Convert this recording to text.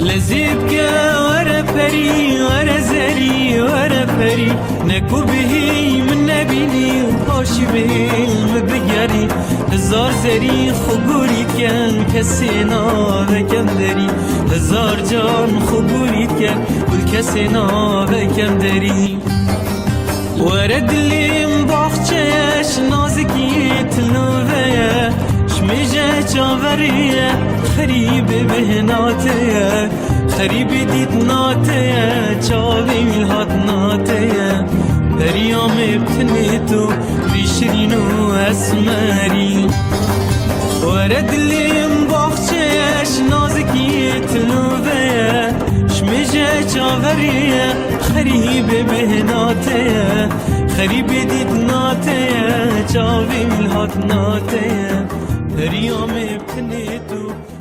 لذیب که ور پری ور زری ور پری نکو بهی من نبینی پاشی بهیم بگری هزار زری خوبورید کن کسی ناوکم داری هزار جان خوبورید کن بل کسی ناوکم داری ور دلیم باخچش نازکی تلوه شمیجه چاوریه خریب بهناته خریب دیت ناته چاوی میلهات ناته پریام ابتنی تو بیشرین و اسمری ورد لیم باخچش نازکی تلوه شمیجه چاوریه خریب بهناته خریب دیت ناته چاوی میلهات ناته پریام ابتنی تو